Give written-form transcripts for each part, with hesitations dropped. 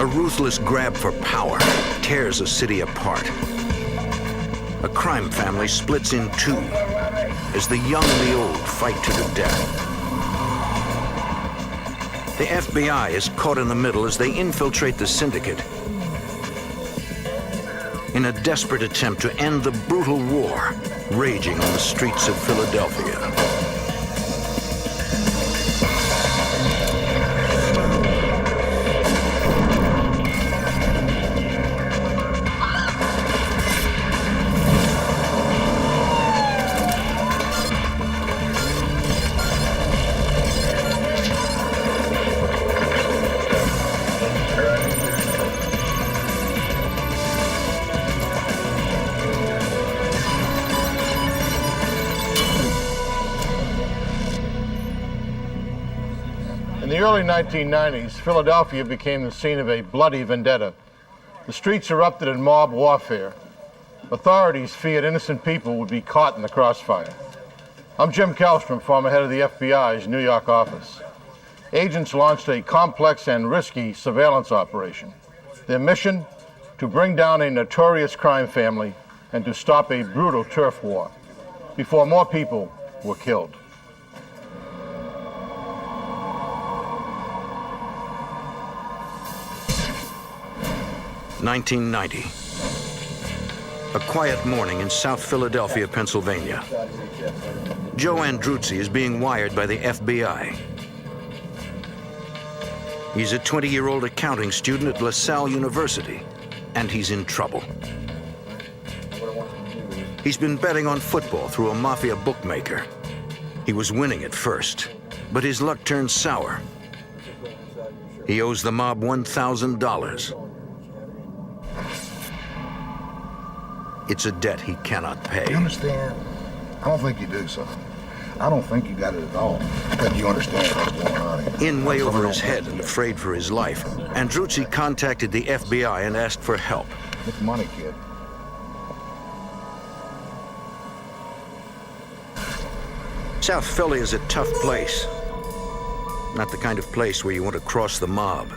A ruthless grab for power tears a city apart. A crime family splits in two as the young and the old fight to the death. The FBI is caught in the middle as they infiltrate the syndicate in a desperate attempt to end the brutal war raging on the streets of Philadelphia. In the early 1990s, Philadelphia became the scene of a bloody vendetta. The streets erupted in mob warfare. Authorities feared innocent people would be caught in the crossfire. I'm Jim Kallstrom, former head of the FBI's New York office. Agents launched a complex and risky surveillance operation. Their mission, to bring down a notorious crime family and to stop a brutal turf war before more people were killed. (1990). A quiet morning in South Philadelphia, Pennsylvania. Joe Andruzzi is being wired by the FBI. He's a 20-year-old accounting student at LaSalle University, and he's in trouble. He's been betting on football through a mafia bookmaker. He was winning at first, but his luck turned sour. He owes the mob $1,000. It's a debt he cannot pay. You understand? I don't think you do, son. I don't think you got it at all. But you understand what's going on here. In way over his head and afraid for his life, Andruzzi contacted the FBI and asked for help. Get the money, kid. South Philly is a tough place. Not the kind of place where you want to cross the mob.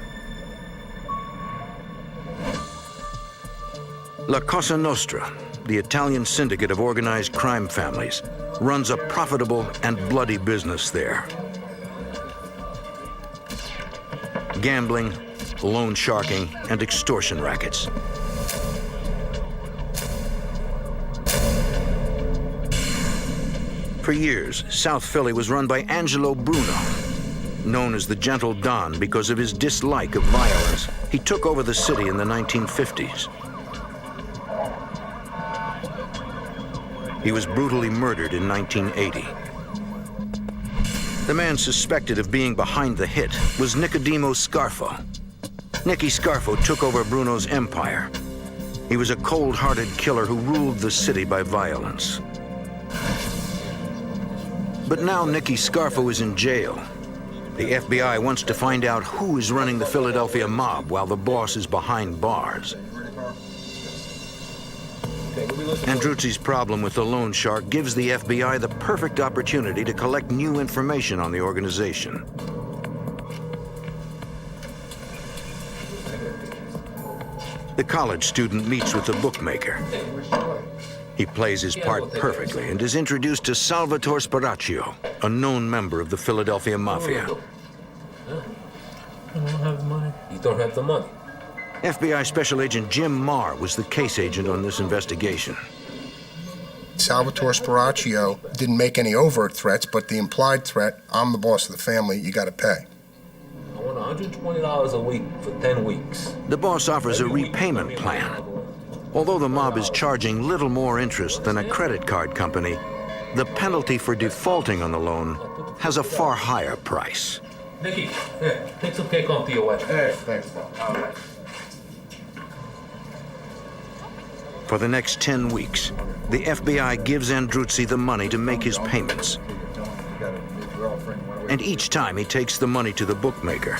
La Cosa Nostra, the Italian syndicate of organized crime families, runs a profitable and bloody business there. Gambling, loan sharking, and extortion rackets. For years, South Philly was run by Angelo Bruno, known as the Gentle Don because of his dislike of violence. He took over the city in the 1950s. He was brutally murdered in 1980. The man suspected of being behind the hit was Nicodemo Scarfo. Nicky Scarfo took over Bruno's empire. He was a cold-hearted killer who ruled the city by violence. But now Nicky Scarfo is in jail. The FBI wants to find out who is running the Philadelphia mob while the boss is behind bars. Andruzzi's problem with the loan shark gives the FBI the perfect opportunity to collect new information on the organization. The college student meets with the bookmaker. He plays his part perfectly and is introduced to Salvatore Sparacchio, a known member of the Philadelphia Mafia. I don't have the money. You don't have the money. FBI Special Agent Jim Marr was the case agent on this investigation. Salvatore Sparacchio didn't make any overt threats, but the implied threat, I'm the boss of the family, you got to pay. I want $120 a week for 10 weeks. The boss offers a repayment plan. Although the mob is charging little more interest than a credit card company, the penalty for defaulting on the loan has a far higher price. Nicky, here, take some cake home to your wife. Hey, thanks, Bob. All right. For the next 10 weeks, the FBI gives Andruzzi the money to make his payments. And each time he takes the money to the bookmaker,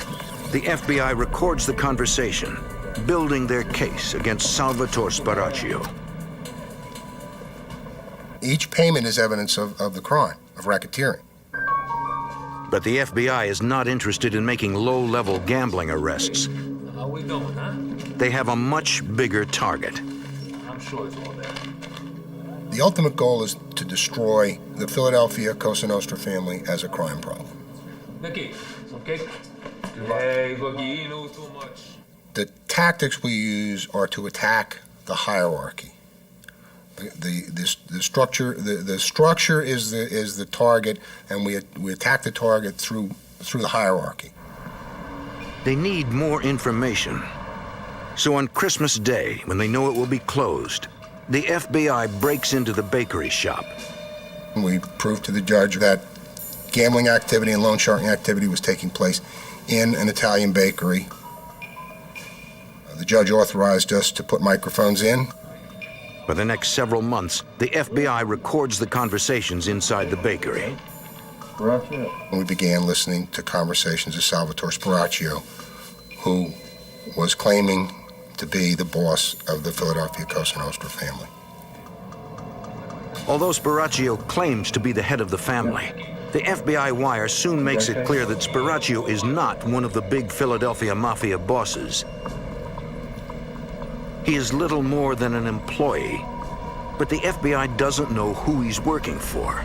the FBI records the conversation, building their case against Salvatore Sparacchio. Each payment is evidence of the crime, of racketeering. But the FBI is not interested in making low-level gambling arrests. How we doing, huh? they have a much bigger target. I'm sure it's all there. The ultimate goal is to destroy the Philadelphia Cosa Nostra family as a crime problem. Nicky, some cake? Hey, look, you know too much. The tactics we use are to attack the hierarchy. The structure is the target, and we attack the target through the hierarchy. They need more information. So on Christmas Day, when they know it will be closed, the FBI breaks into the bakery shop. We proved to the judge that gambling activity and loan sharking activity was taking place in an Italian bakery. The judge authorized us to put microphones in. For the next several months, the FBI records the conversations inside the bakery. And we began listening to conversations of Salvatore Spiraccio, who was claiming to be the boss of the Philadelphia Cosa Nostra family. Although Spiraccio claims to be the head of the family, the FBI wire soon makes it clear that Spiraccio is not one of the big Philadelphia Mafia bosses. He is little more than an employee, but the FBI doesn't know who he's working for.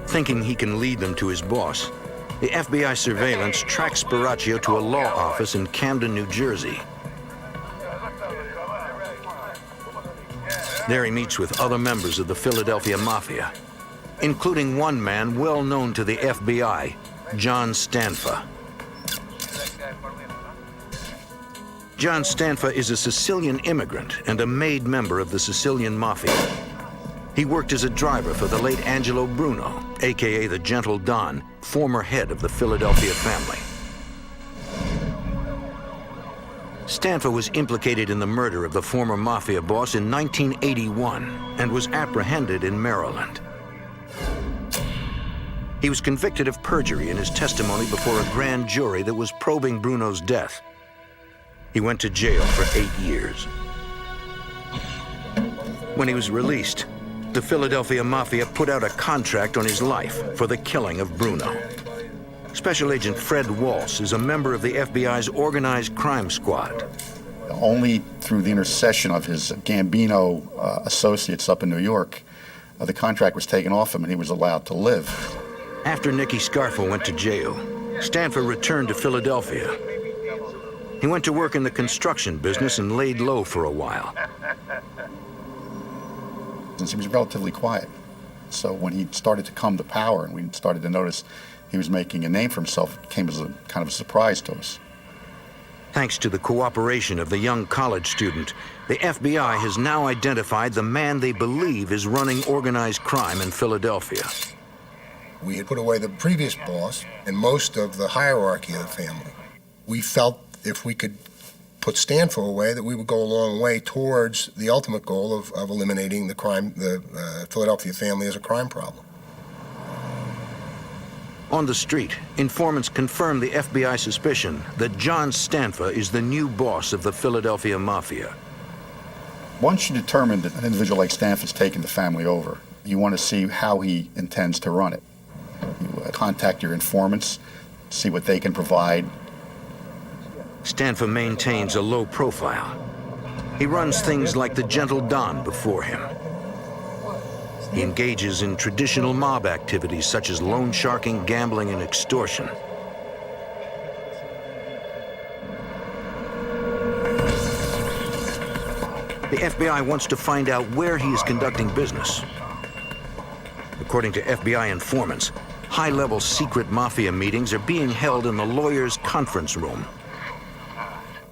Thinking he can lead them to his boss, the FBI surveillance tracks Spiraccio to a law office in Camden, New Jersey. There he meets with other members of the Philadelphia Mafia, including one man well known to the FBI, John Stanfa. John Stanfa is a Sicilian immigrant and a made member of the Sicilian Mafia. He worked as a driver for the late Angelo Bruno, aka the Gentle Don, former head of the Philadelphia family. Stanfa was implicated in the murder of the former Mafia boss in 1981 and was apprehended in Maryland. He was convicted of perjury in his testimony before a grand jury that was probing Bruno's death. He went to jail for 8 years. When he was released, the Philadelphia Mafia put out a contract on his life for the killing of Bruno. Special Agent Fred Walsh is a member of the FBI's organized crime squad. Only through the intercession of his Gambino associates up in New York, the contract was taken off him and he was allowed to live. After Nicky Scarfo went to jail, Stanfa returned to Philadelphia. He went to work in the construction business and laid low for a while. He was relatively quiet. So when he started to come to power and we started to notice he was making a name for himself, it came as a kind of a surprise to us. Thanks to the cooperation of the young college student, the FBI has now identified the man they believe is running organized crime in Philadelphia. We had put away the previous boss and most of the hierarchy of the family. We felt if we could put Stanfa away, that we would go a long way towards the ultimate goal of eliminating the Philadelphia family as a crime problem. On the street, informants confirm the FBI suspicion that John Stanfa is the new boss of the Philadelphia Mafia. Once you determine that an individual like Stanfa's taken the family over, you want to see how he intends to run it. You contact your informants, see what they can provide. Stanfa maintains a low profile. He runs things like the Gentle Don before him. He engages in traditional mob activities such as loan sharking, gambling, and extortion. The FBI wants to find out where he is conducting business. According to FBI informants, high-level secret mafia meetings are being held in the lawyer's conference room.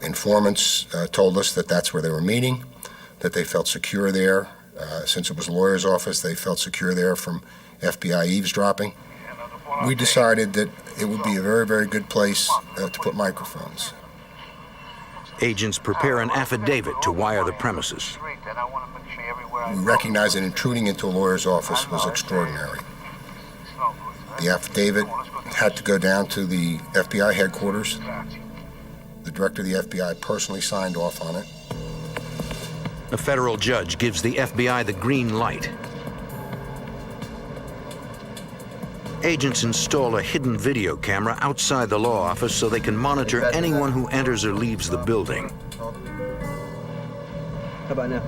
Informants told us that that's where they were meeting, that they felt secure there. Since it was a lawyer's office, they felt secure there from FBI eavesdropping. We decided that it would be a very, very good place to put microphones. Agents prepare an affidavit to wire the premises. We recognized that intruding into a lawyer's office was extraordinary. The affidavit had to go down to the FBI headquarters. The director of the FBI personally signed off on it. A federal judge gives the FBI the green light. Agents install a hidden video camera outside the law office so they can monitor anyone who enters or leaves the building. How about now?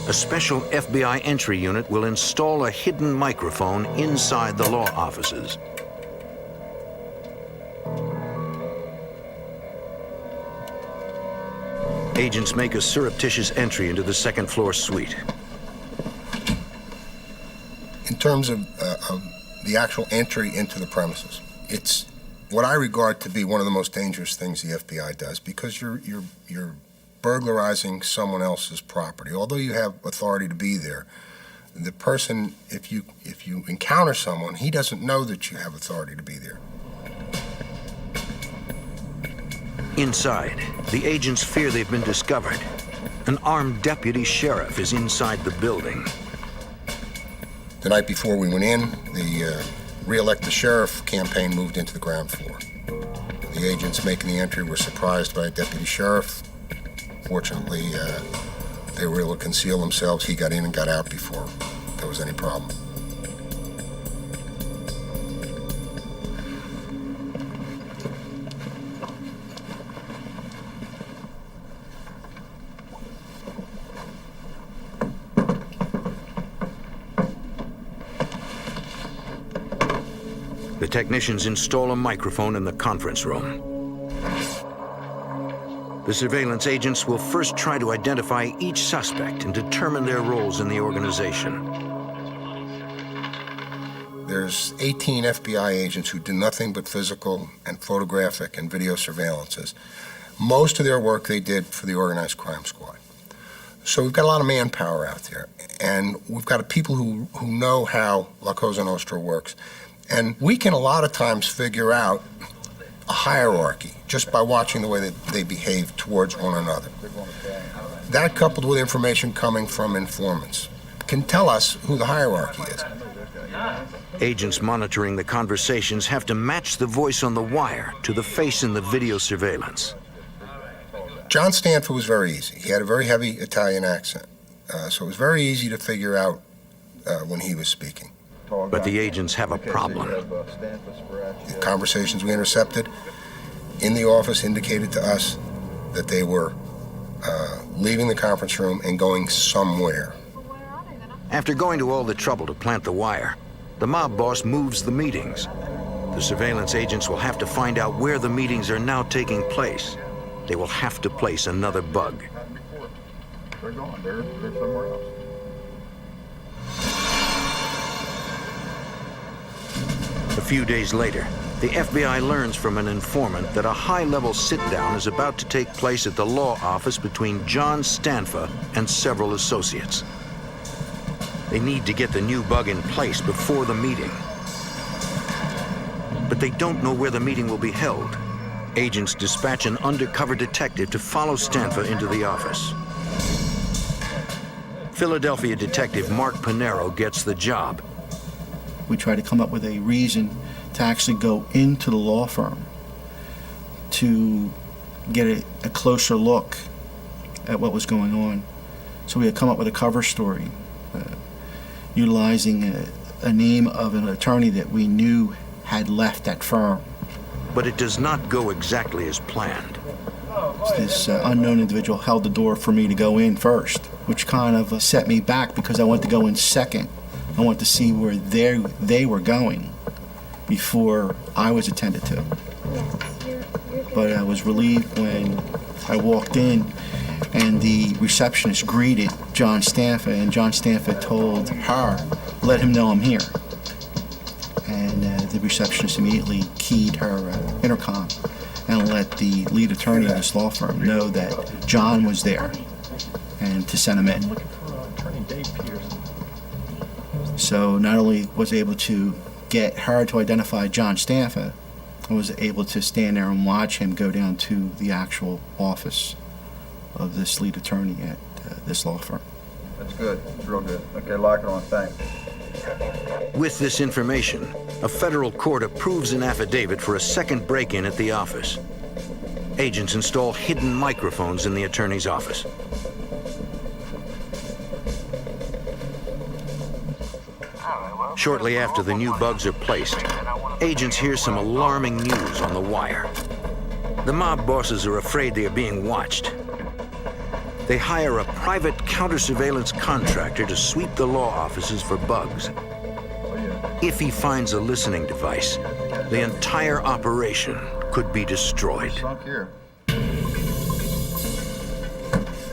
A special FBI entry unit will install a hidden microphone inside the law offices. Agents make a surreptitious entry into the second-floor suite. In terms of the actual entry into the premises, it's what I regard to be one of the most dangerous things the FBI does, because you're burglarizing someone else's property. Although you have authority to be there, the person, if you encounter someone, he doesn't know that you have authority to be there. Inside, the agents fear they've been discovered. An armed deputy sheriff is inside the building. The night before we went in, the Re-elect the Sheriff campaign moved into the ground floor. The agents making the entry were surprised by a deputy sheriff. Fortunately, they were able to conceal themselves. He got in and got out before there was any problem. The technicians install a microphone in the conference room. The surveillance agents will first try to identify each suspect and determine their roles in the organization. There's 18 FBI agents who do nothing but physical and photographic and video surveillances. Most of their work they did for the organized crime squad. So we've got a lot of manpower out there, and we've got people who know how La Cosa Nostra works. And we can a lot of times figure out a hierarchy just by watching the way that they behave towards one another. That, coupled with information coming from informants, can tell us who the hierarchy is. Agents monitoring the conversations have to match the voice on the wire to the face in the video surveillance. John Stanford was very easy. He had a very heavy Italian accent, so it was very easy to figure out when he was speaking. But the agents have a problem. The conversations we intercepted in the office indicated to us that they were leaving the conference room and going somewhere. After going to all the trouble to plant the wire, the mob boss moves the meetings. The surveillance agents will have to find out where the meetings are now taking place. They will have to place another bug. They're gone. They're somewhere else. A few days later, the FBI learns from an informant that a high-level sit-down is about to take place at the law office between John Stanfa and several associates. They need to get the new bug in place before the meeting. But they don't know where the meeting will be held. Agents dispatch an undercover detective to follow Stanfa into the office. Philadelphia detective Mark Pinero gets the job. We tried to come up with a reason to actually go into the law firm to get a closer look at what was going on. So we had come up with a cover story utilizing a name of an attorney that we knew had left that firm. But it does not go exactly as planned. This unknown individual held the door for me to go in first, which kind of set me back because I wanted to go in second. I wanted to see where they were going before I was attended to. But I was relieved when I walked in and the receptionist greeted John Stanfa, and John Stanfa told her, "Let him know I'm here." And the receptionist immediately keyed her intercom and let the lead attorney of this law firm know that John was there and to send him in. So not only was I able to get her to identify John Stanfa, I was able to stand there and watch him go down to the actual office of this lead attorney at this law firm. That's good. That's real good. Okay, lock it on. Thanks. With this information, a federal court approves an affidavit for a second break-in at the office. Agents install hidden microphones in the attorney's office. Shortly after the new bugs are placed, agents hear some alarming news on the wire. The mob bosses are afraid they are being watched. They hire a private counter-surveillance contractor to sweep the law offices for bugs. If he finds a listening device, the entire operation could be destroyed.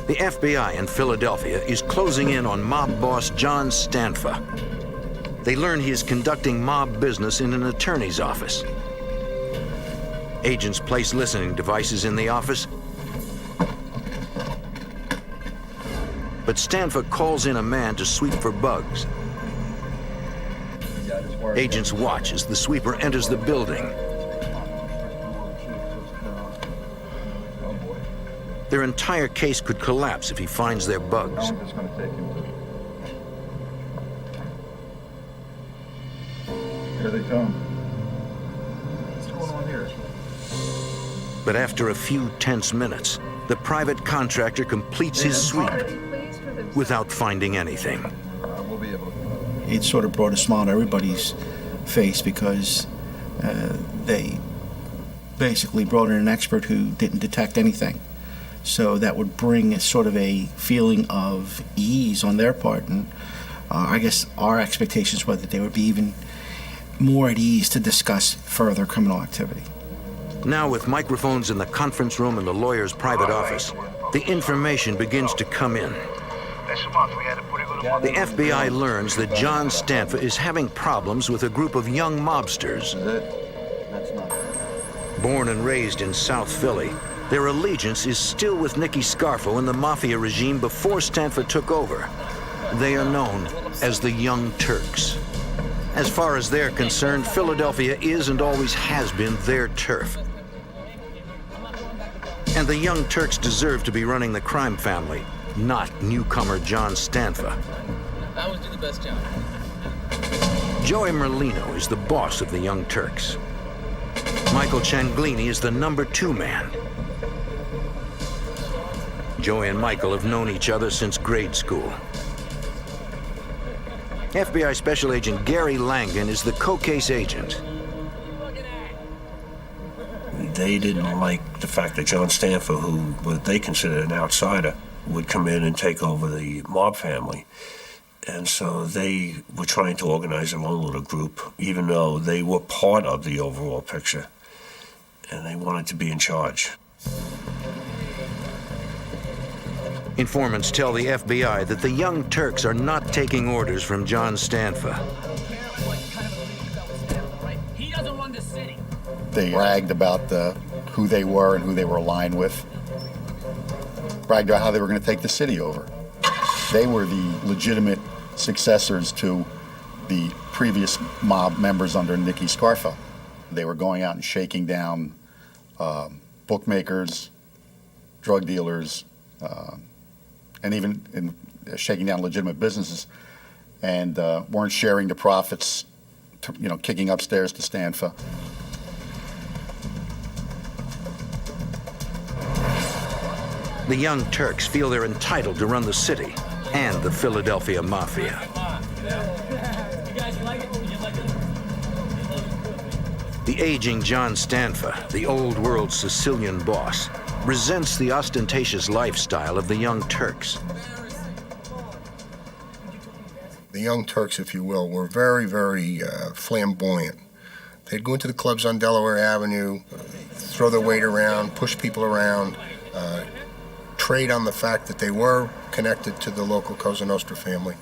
The FBI in Philadelphia is closing in on mob boss John Stanfa. They learn he is conducting mob business in an attorney's office. Agents place listening devices in the office, but Stanfa calls in a man to sweep for bugs. Agents watch as the sweeper enters the building. Their entire case could collapse if he finds their bugs. Here they come. What's going on here? But after a few tense minutes, the private contractor completes his sweep without finding anything. It sort of brought a smile to everybody's face because they basically brought in an expert who didn't detect anything. So that would bring sort of a feeling of ease on their part. And I guess our expectations were that they would be even more at ease to discuss further criminal activity. Now, with microphones in the conference room and the lawyer's private office, the information begins to come in. The FBI learns that John Stanfa is having problems with a group of young mobsters. Born and raised in South Philly, their allegiance is still with Nicky Scarfo and the Mafia regime before Stanfa took over. They are known as the Young Turks. As far as they're concerned, Philadelphia is and always has been their turf. And the Young Turks deserve to be running the crime family, not newcomer John Stanfa. I always do the best job. Joey Merlino is the boss of the Young Turks. Michael Changlini is the number 2 man. Joey and Michael have known each other since grade school. FBI Special Agent Gary Langan is the co-case agent. They didn't like the fact that John Stanfa, who what they considered an outsider, would come in and take over the mob family. And so they were trying to organize their own little group, even though they were part of the overall picture. And they wanted to be in charge. Informants tell the FBI that the Young Turks are not taking orders from John Stanfa. He doesn't run the city. They bragged about who they were and who they were aligned with. Bragged about how they were going to take the city over. They were the legitimate successors to the previous mob members under Nicky Scarfo. They were going out and shaking down bookmakers, drug dealers, and even shaking down legitimate businesses, and weren't sharing the profits, kicking upstairs to Stanfa. The Young Turks feel they're entitled to run the city and the Philadelphia Mafia. The aging John Stanfa, the old world Sicilian boss, resents the ostentatious lifestyle of the Young Turks. The Young Turks, if you will, were very, very flamboyant. They'd go into the clubs on Delaware Avenue, throw their weight around, push people around, trade on the fact that they were connected to the local Cosa Nostra family,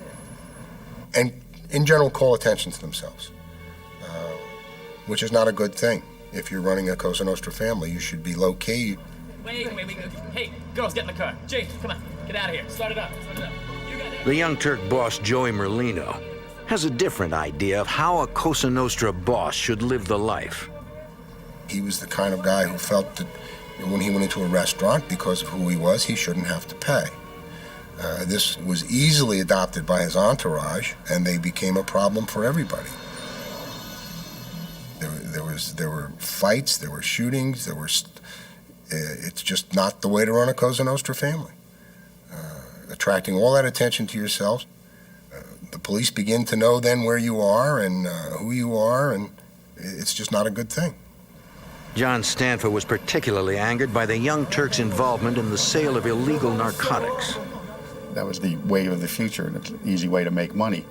and in general call attention to themselves, which is not a good thing. If you're running a Cosa Nostra family, you should be low-key. Wait. Hey, girls, get in the car. James, come on. Get out of here. Start it up. The Young Turk boss, Joey Merlino, has a different idea of how a Cosa Nostra boss should live the life. He was the kind of guy who felt that when he went into a restaurant, because of who he was, he shouldn't have to pay. This was easily adopted by his entourage, and they became a problem for everybody. There were fights, there were shootings, it's just not the way to run a Cosa Nostra family. Attracting all that attention to yourselves, the police begin to know then where you are and who you are, and it's just not a good thing. John Stanfa was particularly angered by the Young Turks' involvement in the sale of illegal narcotics. That was the wave of the future, and it's an easy way to make money.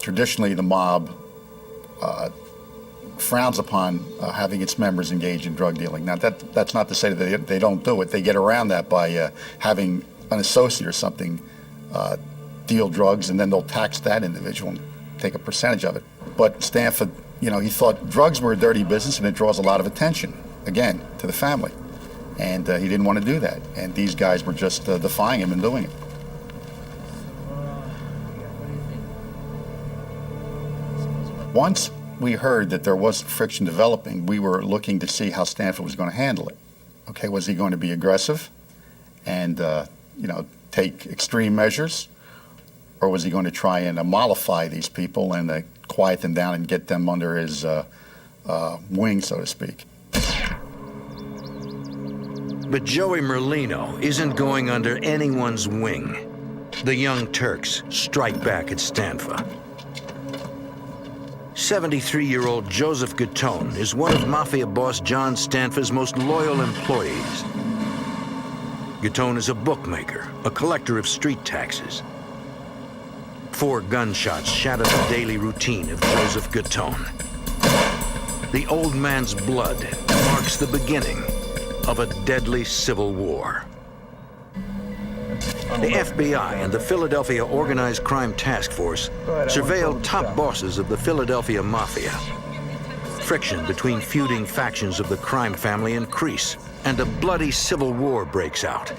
Traditionally, the mob frowns upon having its members engage in drug dealing. Now, that's not to say that they don't do it. They get around that by having an associate or something deal drugs, and then they'll tax that individual and take a percentage of it. But Stanford, he thought drugs were a dirty business and it draws a lot of attention, again, to the family. And he didn't want to do that. And these guys were just defying him and doing it. Once we heard that there was friction developing, we were looking to see how Stanford was going to handle it. Okay, was he going to be aggressive and, take extreme measures? Or was he going to try and mollify these people and quiet them down and get them under his wing, so to speak? But Joey Merlino isn't going under anyone's wing. The Young Turks strike back at Stanfa. 73-year-old Joseph Gattone is one of Mafia boss John Stanfa's most loyal employees. Gattone is a bookmaker, a collector of street taxes. 4 gunshots shatter the daily routine of Joseph Gattone. The old man's blood marks the beginning of a deadly civil war. The FBI and the Philadelphia Organized Crime Task Force surveilled top bosses of the Philadelphia Mafia. Friction between feuding factions of the crime family increase, and a bloody civil war breaks out.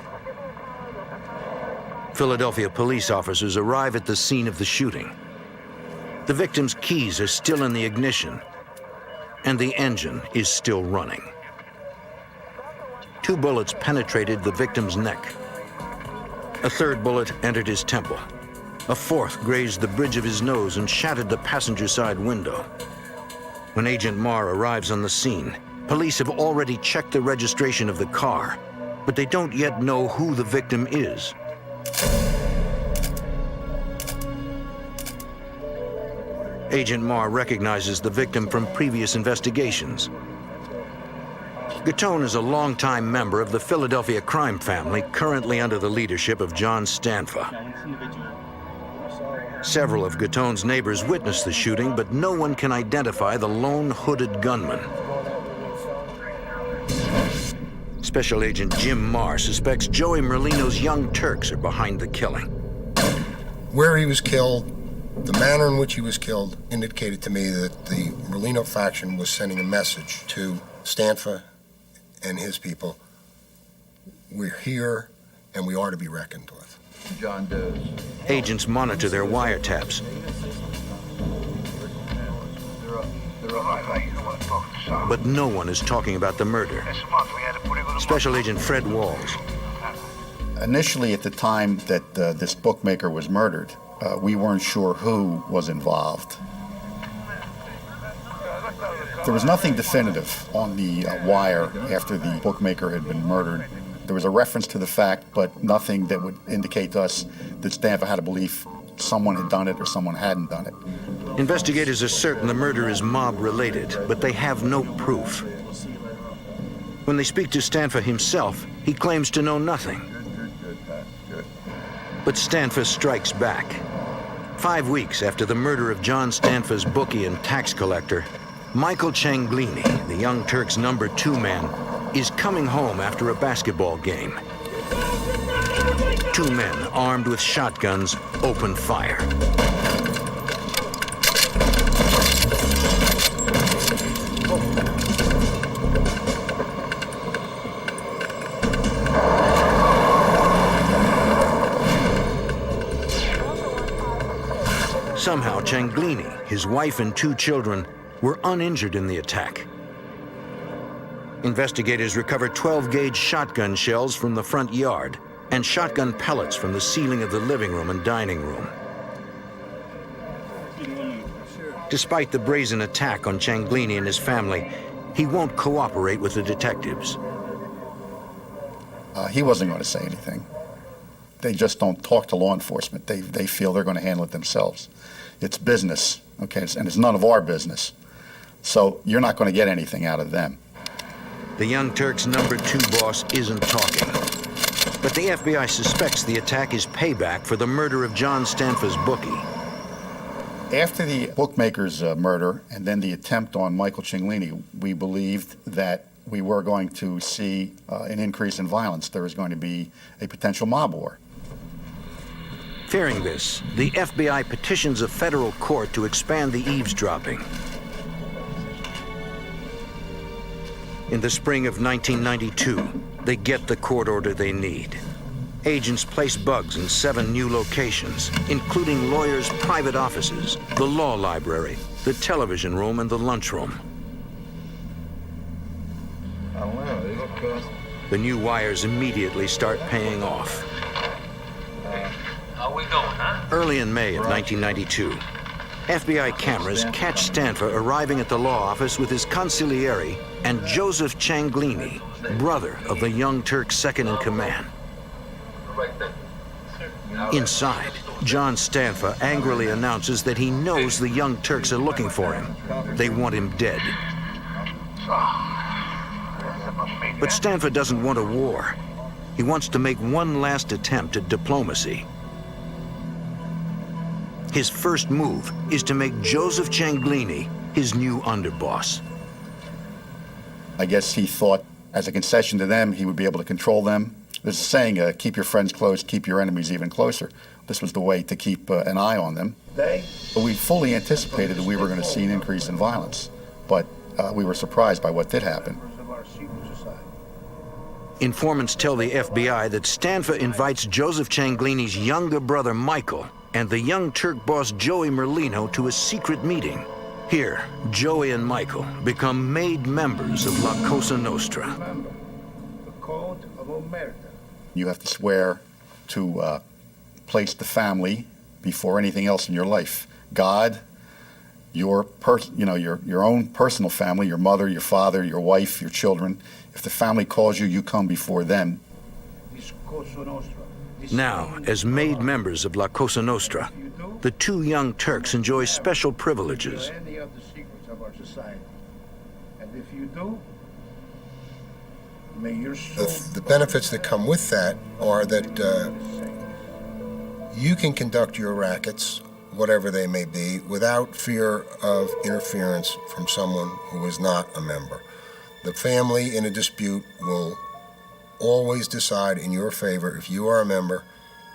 Philadelphia police officers arrive at the scene of the shooting. The victim's keys are still in the ignition, and the engine is still running. 2 bullets penetrated the victim's neck. A 3rd bullet entered his temple. A 4th grazed the bridge of his nose and shattered the passenger side window. When Agent Marr arrives on the scene, police have already checked the registration of the car, but they don't yet know who the victim is. Agent Marr recognizes the victim from previous investigations. Gattone is a longtime member of the Philadelphia crime family, currently under the leadership of John Stanfa. Several of Gattone's neighbors witnessed the shooting, but no one can identify the lone hooded gunman. Special Agent Jim Marr suspects Joey Merlino's Young Turks are behind the killing. Where he was killed, the manner in which he was killed, indicated to me that the Merlino faction was sending a message to Stanfa and his people. We're here, and we are to be reckoned with. John Doe's. Agents monitor their wiretaps. But no one is talking about the murder. Special Agent Fred Walls. Initially, at the time that this bookmaker was murdered, we weren't sure who was involved. There was nothing definitive on the wire after the bookmaker had been murdered. There was a reference to the fact, but nothing that would indicate to us that Stanfa had a belief someone had done it or someone hadn't done it. Investigators are certain the murder is mob-related, but they have no proof. When they speak to Stanfa himself, he claims to know nothing. But Stanfa strikes back. 5 weeks after the murder of John Stanfa's bookie and tax collector, Michael Cianglini, the Young Turks' number 2 man, is coming home after a basketball game. 2 men armed with shotguns open fire. Somehow, Cianglini, his wife and 2 children were uninjured in the attack. Investigators recovered 12-gauge shotgun shells from the front yard and shotgun pellets from the ceiling of the living room and dining room. Despite the brazen attack on Cianglini and his family, he won't cooperate with the detectives. He wasn't going to say anything. they just don't talk to law enforcement. They feel they're going to handle it themselves. It's business, okay, and it's none of our business. So you're not going to get anything out of them. The Young Turks' number 2 boss isn't talking. But the FBI suspects the attack is payback for the murder of John Stanfa's bookie. After the bookmaker's murder and then the attempt on Michael Cinglini, we believed that we were going to see an increase in violence. There was going to be a potential mob war. Fearing this, the FBI petitions a federal court to expand the eavesdropping. In the spring of 1992, they get the court order they need. Agents place bugs in 7 new locations, including lawyers' private offices, the law library, the television room, and the lunchroom. The new wires immediately start paying off. How we going, huh? Early in May of 1992, FBI cameras catch Stanfa arriving at the law office with his consigliere and Joseph Cianglini, brother of the Young Turks' second-in-command. Inside, John Stanfa angrily announces that he knows the Young Turks are looking for him. They want him dead. But Stanfa doesn't want a war. He wants to make one last attempt at diplomacy. His first move is to make Joseph Cianglini his new underboss. I guess he thought, as a concession to them, he would be able to control them. There's a saying, keep your friends close, keep your enemies even closer. This was the way to keep an eye on them. But we fully anticipated that we were going to see an increase in violence, but we were surprised by what did happen. Informants tell the FBI that Stanfa invites Joseph Cianglini's younger brother Michael and the Young Turk boss Joey Merlino to a secret meeting. Here, Joey and Michael become made members of La Cosa Nostra. The Code of Omerta. You have to swear to place the family before anything else in your life. God, your own personal family, your mother, your father, your wife, your children. If the family calls you, you come before them. Now, as made members of La Cosa Nostra, the 2 Young Turks enjoy special privileges. Any of the secrets of our society. And if you do, may your soul... The benefits that come with that are that you can conduct your rackets, whatever they may be, without fear of interference from someone who is not a member. The family in a dispute will always decide in your favor if you are a member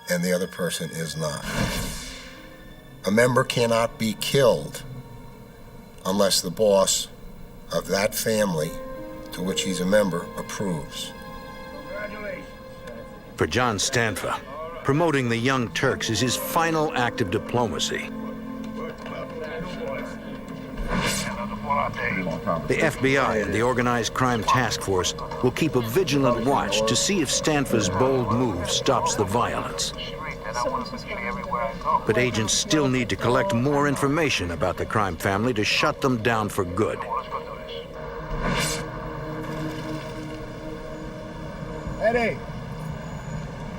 and the other person is not. A member cannot be killed unless the boss of that family to which he's a member approves. Congratulations. For John Stanfa, promoting the Young Turks is his final act of diplomacy. The FBI and the Organized Crime Task Force will keep a vigilant watch to see if Stanfa's bold move stops the violence. But agents still need to collect more information about the crime family to shut them down for good. Eddie!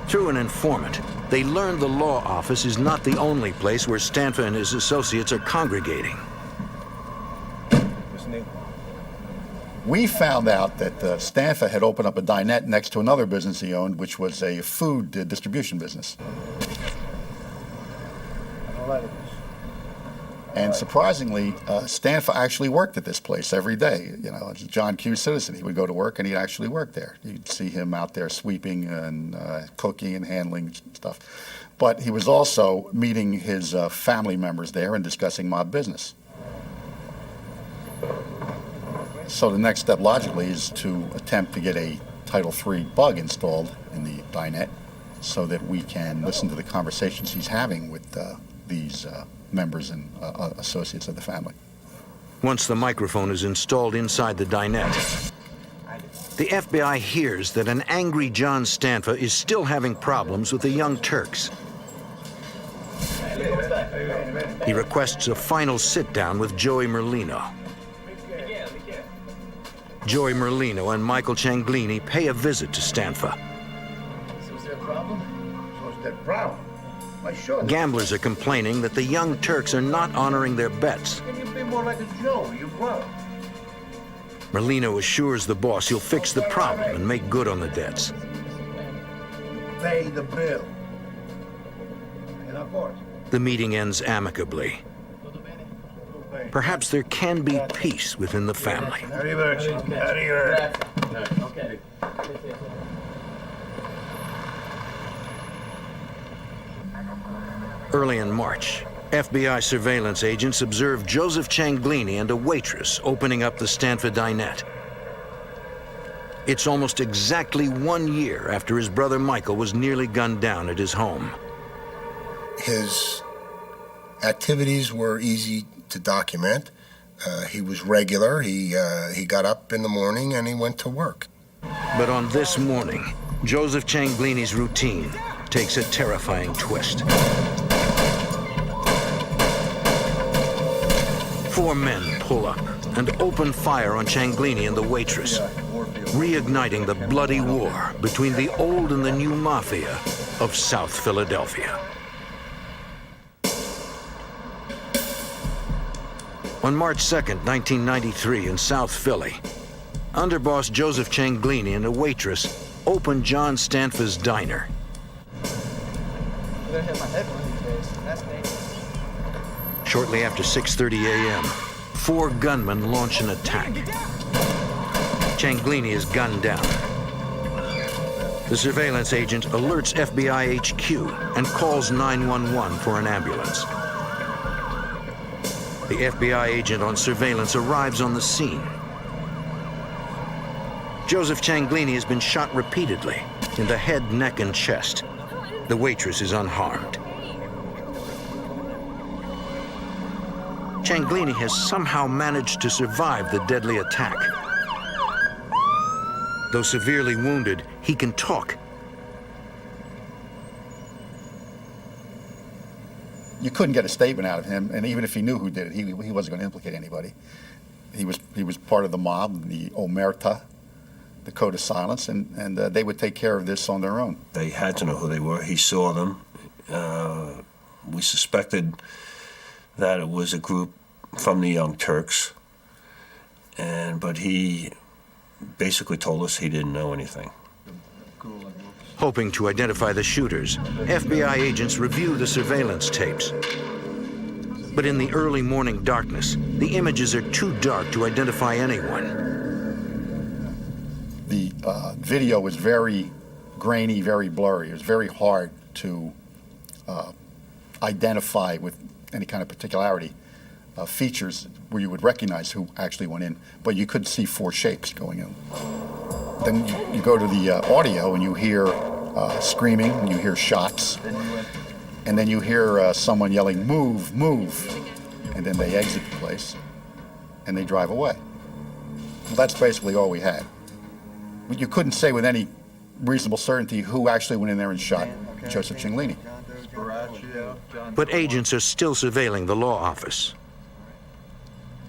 Through an informant, they learn the law office is not the only place where Stanfa and his associates are congregating. We found out that Stanfa had opened up a dinette next to another business he owned, which was a food distribution business. And surprisingly, Stanfa actually worked at this place every day. You know, as a John Q. citizen, he would go to work and he'd actually work there. You'd see him out there sweeping and cooking and handling stuff. But he was also meeting his family members there and discussing mob business. So the next step, logically, is to attempt to get a Title III bug installed in the dinette so that we can listen to the conversations he's having with these members and associates of the family. Once the microphone is installed inside the dinette, the FBI hears that an angry John Stanfa is still having problems with the Young Turks. He requests a final sit-down with Joey Merlino. Joey Merlino and Michael Cianglini pay a visit to Stanfa. So is there a problem? that problem. Why, sure. Gamblers are complaining that the young Turks are not honoring their bets. Can you be more like a Joe, your brother? Merlino assures the boss he'll fix the problem and make good on the debts. Pay the bill. And of course. The meeting ends amicably. Perhaps there can be peace within the family. Arrivederci. Arrivederci. Okay. Early in March, FBI surveillance agents observed Joseph Cianglini and a waitress opening up the Stanford dinette. It's almost exactly 1 year after his brother Michael was nearly gunned down at his home. His activities were easy to document. He was regular. He got up in the morning and he went to work. But on this morning, Joseph Cianglini's routine takes a terrifying twist. 4 men pull up and open fire on Cianglini and the waitress, reigniting the bloody war between the old and the new mafia of South Philadelphia. On March 2nd, 1993, in South Philly, underboss Joseph Cianglini and a waitress opened John Stanfa's diner. Shortly after 6:30 a.m., 4 gunmen launch an attack. Cianglini is gunned down. The surveillance agent alerts FBI HQ and calls 911 for an ambulance. The FBI agent on surveillance arrives on the scene. Joseph Cianglini has been shot repeatedly in the head, neck, and chest. The waitress is unharmed. Cianglini has somehow managed to survive the deadly attack. Though severely wounded, he can talk. You couldn't get a statement out of him, and even if he knew who did it, he wasn't going to implicate anybody. He was part of the mob, the Omerta, the Code of Silence, and they would take care of this on their own. They had to know who they were. He saw them. We suspected that it was a group from the Young Turks, but he basically told us he didn't know anything. Hoping to identify the shooters, FBI agents review the surveillance tapes. But in the early morning darkness, the images are too dark to identify anyone. The video was very grainy, very blurry. It was very hard to identify with any kind of particularity features where you would recognize who actually went in, but you could see 4 shapes going in. Then you go to the audio and you hear screaming, and you hear shots, and then you hear someone yelling, "Move, move," and then they exit the place and they drive away. Well, that's basically all we had. You couldn't say with any reasonable certainty who actually went in there and shot Joseph Cianglini. But agents are still surveilling the law office.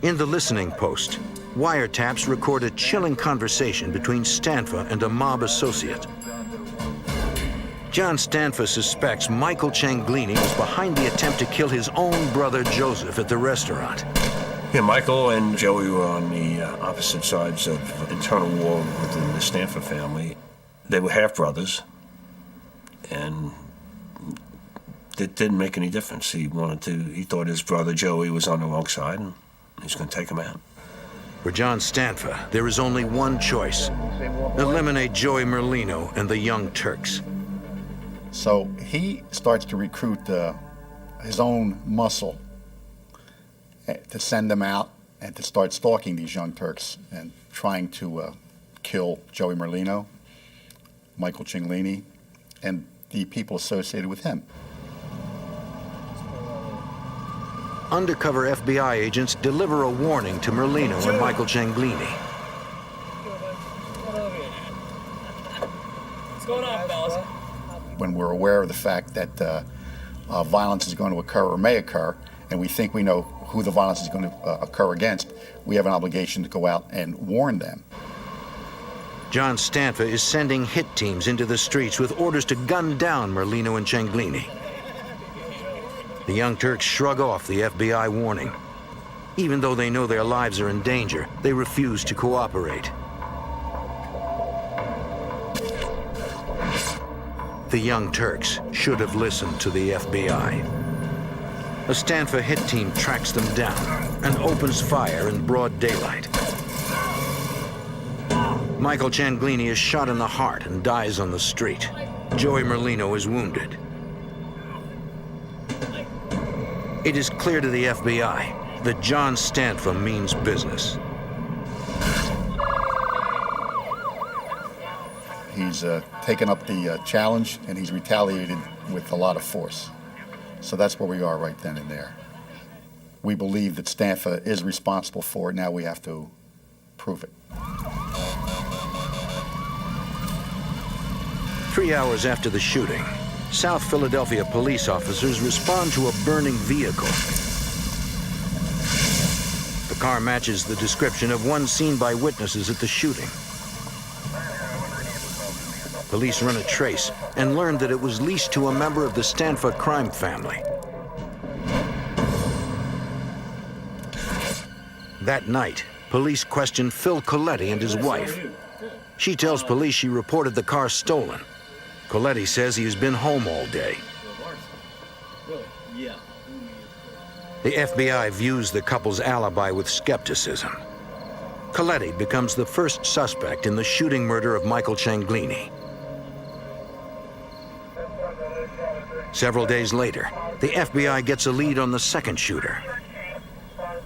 In the listening post, wiretaps record a chilling conversation between Stanfa and a mob associate. John Stanfa suspects Michael Cianglini was behind the attempt to kill his own brother Joseph at the restaurant. Yeah, Michael and Joey were on the opposite sides of internal war within the Stanford family. They were half-brothers, and it didn't make any difference. He thought his brother Joey was on the wrong side, and he's going to take him out. For John Stanfa, there is only one choice: eliminate Joey Merlino and the Young Turks. So he starts to recruit his own muscle to send them out and to start stalking these Young Turks and trying to kill Joey Merlino, Michael Cianglini, and the people associated with him. Undercover FBI agents deliver a warning to Merlino and Michael Cianglini. What's going on, fellas? When we're aware of the fact that violence is going to occur or may occur, and we think we know who the violence is going to occur against, we have an obligation to go out and warn them. John Stanfa is sending hit teams into the streets with orders to gun down Merlino and Cianglini. The Young Turks shrug off the FBI warning. Even though they know their lives are in danger, they refuse to cooperate. The Young Turks should have listened to the FBI. A Stanfa hit team tracks them down and opens fire in broad daylight. Michael Cianglini is shot in the heart and dies on the street. Joey Merlino is wounded. It is clear to the FBI that John Stanfa means business. He's taken up the challenge, and he's retaliated with a lot of force. So that's where we are right then and there. We believe that Stanfa is responsible for it. Now we have to prove it. 3 hours after the shooting, South Philadelphia police officers respond to a burning vehicle. The car matches the description of one seen by witnesses at the shooting. Police run a trace and learn that it was leased to a member of the Stanfa crime family. That night, police question Phil Coletti and his wife. She tells police she reported the car stolen. Coletti says he has been home all day. The FBI views the couple's alibi with skepticism. Coletti becomes the first suspect in the shooting murder of Michael Cianglini. Several days later, the FBI gets a lead on the second shooter.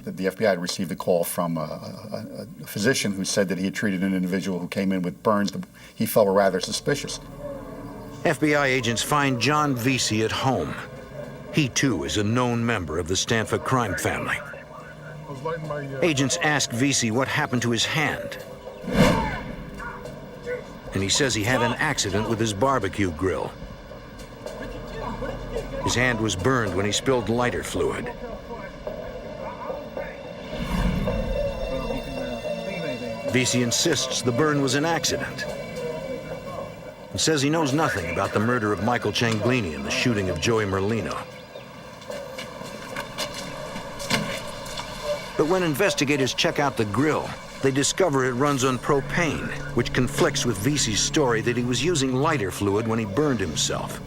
The FBI had received a call from a physician who said that he had treated an individual who came in with burns that he felt were rather suspicious. FBI agents find John Vesey at home. He too is a known member of the Stanfa crime family. Agents ask Vesey what happened to his hand. And he says he had an accident with his barbecue grill. His hand was burned when he spilled lighter fluid. Vesey insists the burn was an accident. He says he knows nothing about the murder of Michael Cianglini and the shooting of Joey Merlino. But when investigators check out the grill, they discover it runs on propane, which conflicts with Vesey's story that he was using lighter fluid when he burned himself.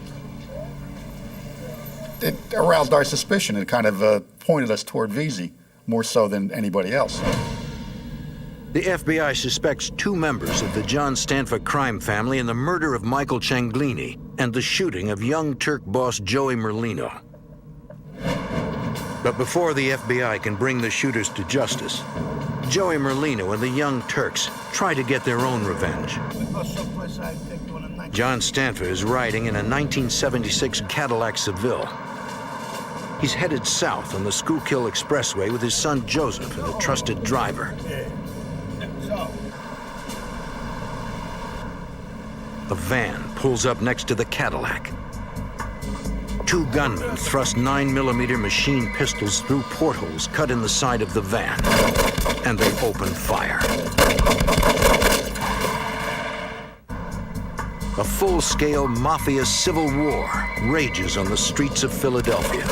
It aroused our suspicion. It kind of pointed us toward Vesey, more so than anybody else. The FBI suspects 2 members of the John Stanfa crime family in the murder of Michael Cianglini and the shooting of Young Turk boss Joey Merlino. But before the FBI can bring the shooters to justice, Joey Merlino and the Young Turks try to get their own revenge. John Stanfa is riding in a 1976 Cadillac Seville. He's headed south on the Schuylkill Expressway with his son Joseph and a trusted driver. A van pulls up next to the Cadillac. 2 gunmen thrust 9mm machine pistols through portholes cut in the side of the van, and they open fire. A full-scale mafia civil war rages on the streets of Philadelphia.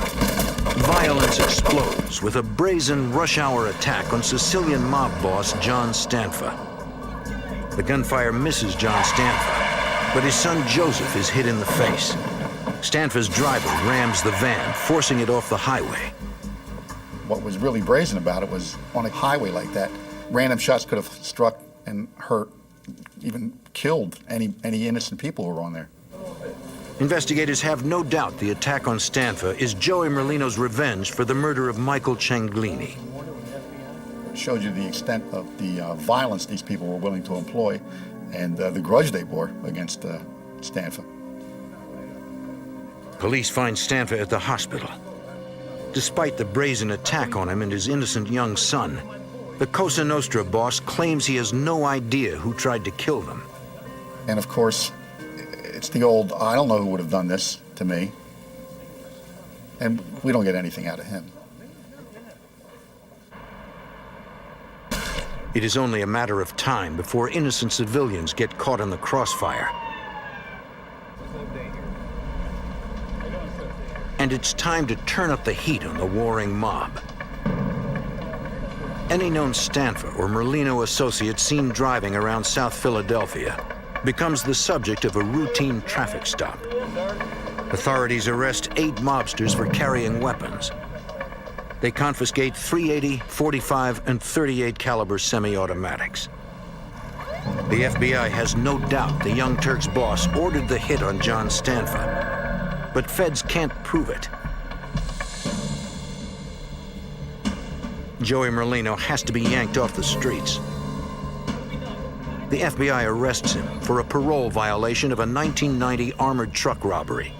Violence explodes with a brazen rush-hour attack on Sicilian mob boss John Stanfa. The gunfire misses John Stanfa, but his son Joseph is hit in the face. Stanfa's driver rams the van, forcing it off the highway. What was really brazen about it was on a highway like that, random shots could have struck and hurt, even killed any innocent people who were on there. Investigators have no doubt the attack on Stanfa is Joey Merlino's revenge for the murder of Michael Cianglini. It showed you the extent of the violence these people were willing to employ and the grudge they bore against Stanfa. Police find Stanfa at the hospital. Despite the brazen attack on him and his innocent young son, the Cosa Nostra boss claims he has no idea who tried to kill them. And of course, it's the old, I don't know who would have done this to me. And we don't get anything out of him. It is only a matter of time before innocent civilians get caught in the crossfire. And it's time to turn up the heat on the warring mob. Any known Stanfa or Merlino associate seen driving around South Philadelphia becomes the subject of a routine traffic stop. Authorities arrest 8 mobsters for carrying weapons. They confiscate .380, .45, and .38 caliber semi-automatics. The FBI has no doubt the Young Turks boss ordered the hit on John Stanfa, but feds can't prove it. Joey Merlino has to be yanked off the streets. The FBI arrests him for a parole violation of a 1990 armored truck robbery.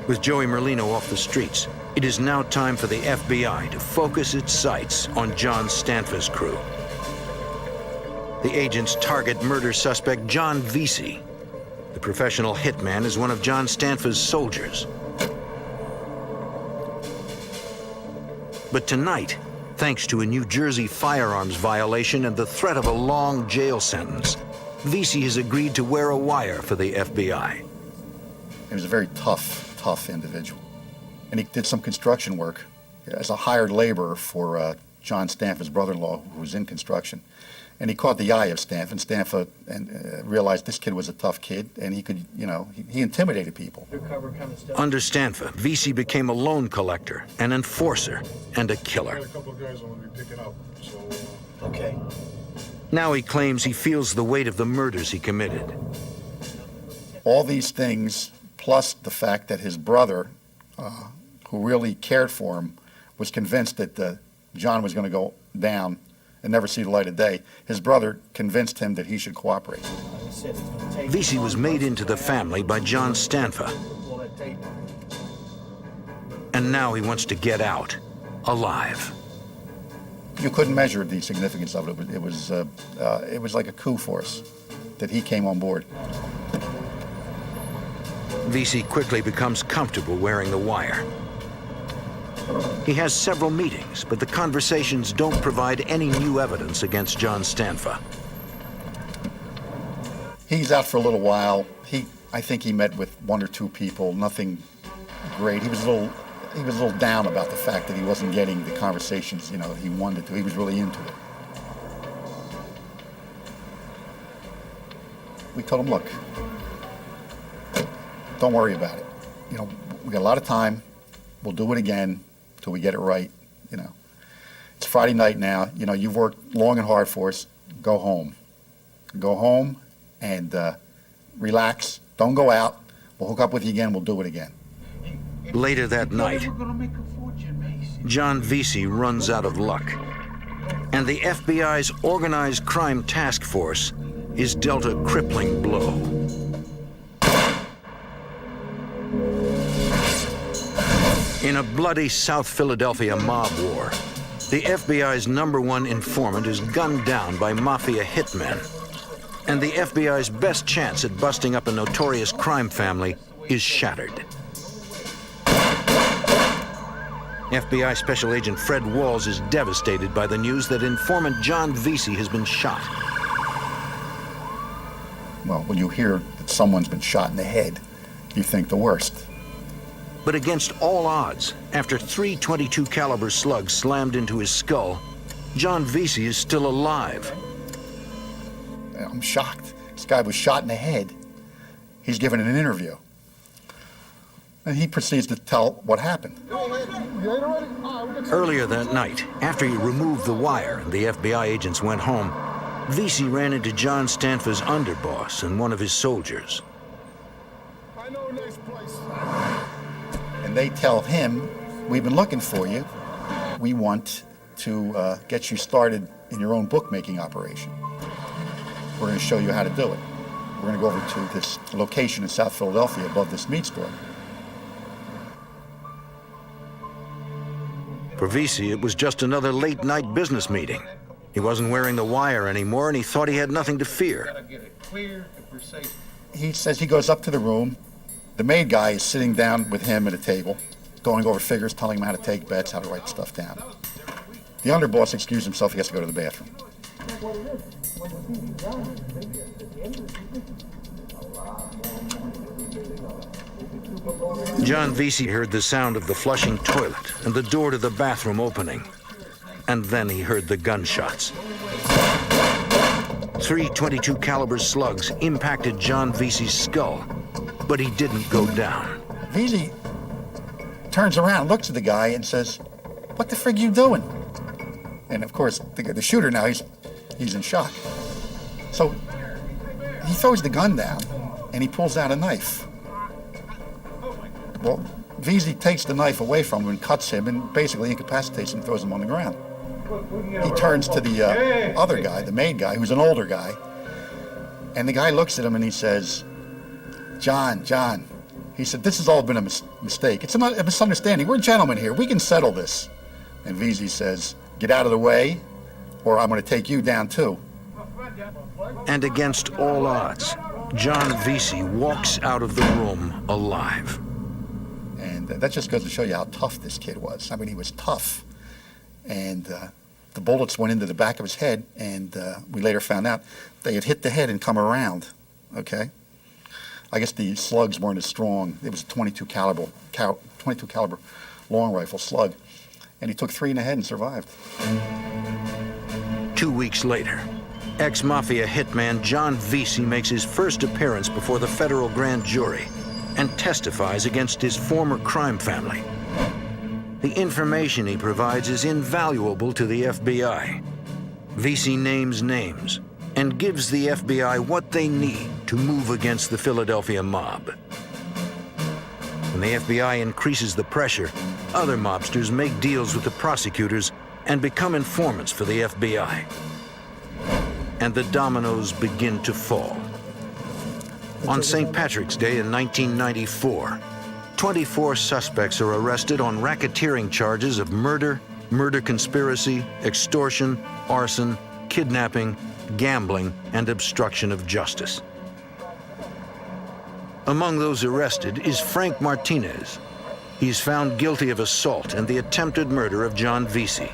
With Joey Merlino off the streets, it is now time for the FBI to focus its sights on John Stanfa's crew. The agents target murder suspect John Vesey. The professional hitman is one of John Stanfa's soldiers. But tonight, thanks to a New Jersey firearms violation and the threat of a long jail sentence, Vesey has agreed to wear a wire for the FBI. He was a very tough individual. And he did some construction work as a hired laborer for John Stanfa's brother-in-law, who was in construction. And he caught the eye of Stanfa, and Stanfa realized this kid was a tough kid, and he could, he intimidated people. Under Stanfa, Vesey became a loan collector, an enforcer, and a killer. Okay. Now he claims he feels the weight of the murders he committed. All these things, plus the fact that his brother, who really cared for him, was convinced that John was going to go down and never see the light of day. His brother convinced him that he should cooperate. Vesey was made into the family by John Stanfa. And now he wants to get out, alive. You couldn't measure the significance of it. It was like a coup for us that he came on board. Vesey quickly becomes comfortable wearing the wire. He has several meetings, but the conversations don't provide any new evidence against John Stanfa. He's out for a little while. I think he met with 1 or 2 people, nothing great. He was a little down about the fact that he wasn't getting the conversations, he wanted to. He was really into it. We told him, look, don't worry about it. We got a lot of time. We'll do it again till we get it right. It's Friday night now. You've worked long and hard for us. Go home. Go home and relax. Don't go out. We'll hook up with you again. We'll do it again. Later that night, John Vesey runs out of luck, and the FBI's Organized Crime Task Force is dealt a crippling blow. In a bloody South Philadelphia mob war, the FBI's #1 informant is gunned down by mafia hitmen, and the FBI's best chance at busting up a notorious crime family is shattered. FBI Special Agent Fred Walls is devastated by the news that informant John Vesey has been shot. Well, when you hear that someone's been shot in the head, you think the worst. But against all odds, after 3 .22 caliber slugs slammed into his skull, John Vesey is still alive. I'm shocked. This guy was shot in the head. He's given an interview. And he proceeds to tell what happened. Earlier that night, after he removed the wire and the FBI agents went home, Vesey ran into John Stanfa's underboss and one of his soldiers. I know a nice place. And they tell him, we've been looking for you. We want to get you started in your own bookmaking operation. We're going to show you how to do it. We're going to go over to this location in South Philadelphia above this meat store. For Vesey, it was just another late-night business meeting. He wasn't wearing the wire anymore, and he thought he had nothing to fear. He says he goes up to the room. The maid guy is sitting down with him at a table, going over figures, telling him how to take bets, how to write stuff down. The underboss excused himself, he has to go to the bathroom. John Vesey heard the sound of the flushing toilet and the door to the bathroom opening. And then he heard the gunshots. 3 .22 caliber slugs impacted John Vesey's skull, but he didn't go down. Vesey turns around, looks at the guy, and says, "What the frig you doing?" And of course, the shooter now, he's in shock. So he throws the gun down, and he pulls out a knife. Well, Vesey takes the knife away from him and cuts him and basically incapacitates him and throws him on the ground. He turns to the other guy, the main guy, who's an older guy, and the guy looks at him and he says, John, he said, "This has all been a mistake. It's a misunderstanding. We're gentlemen here. We can settle this." And Vesey says, "Get out of the way, or I'm going to take you down too." And against all odds, John Vesey walks out of the room alive. And that just goes to show you how tough this kid was. I mean, he was tough. And the bullets went into the back of his head, and we later found out they had hit the head and come around, okay? I guess the slugs weren't as strong. It was a 22 caliber long rifle slug, and he took 3 in the head and survived. 2 weeks later, ex-mafia hitman John Vesey makes his first appearance before the federal grand jury and testifies against his former crime family. The information he provides is invaluable to the FBI. Vesey names names and gives the FBI what they need to move against the Philadelphia mob. When the FBI increases the pressure, other mobsters make deals with the prosecutors and become informants for the FBI. And the dominoes begin to fall. On St. Patrick's Day in 1994, 24 suspects are arrested on racketeering charges of murder, murder conspiracy, extortion, arson, kidnapping, gambling, and obstruction of justice. Among those arrested is Frank Martinez. He's found guilty of assault and the attempted murder of John Vesey.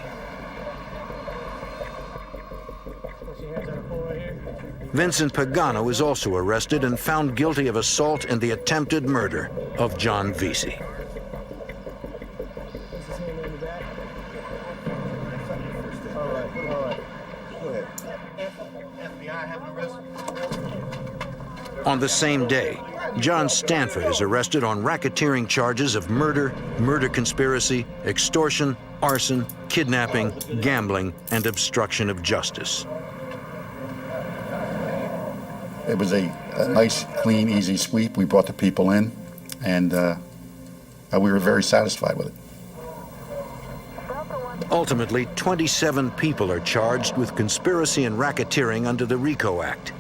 Vincent Pagano is also arrested and found guilty of assault and the attempted murder of John Vesey. On the same day, John Stanford is arrested on racketeering charges of murder, murder conspiracy, extortion, arson, kidnapping, gambling, and obstruction of justice. It was a nice, clean, easy sweep. We brought the people in, and we were very satisfied with it. Ultimately, 27 people are charged with conspiracy and racketeering under the RICO Act.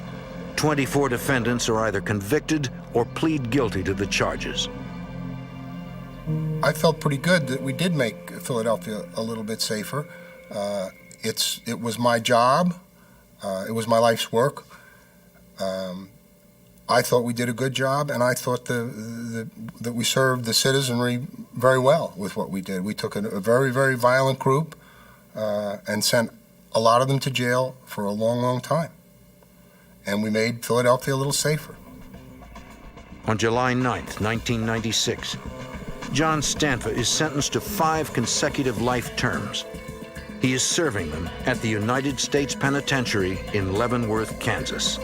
24 defendants are either convicted or plead guilty to the charges. I felt pretty good that we did make Philadelphia a little bit safer. It was my job. It was my life's work. I thought we did a good job, and I thought that we served the citizenry very well with what we did. We took a very, very violent group and sent a lot of them to jail for a long, long time. And we made Philadelphia a little safer. On July 9th, 1996, John Stanford is sentenced to 5 consecutive life terms. He is serving them at the United States Penitentiary in Leavenworth, Kansas.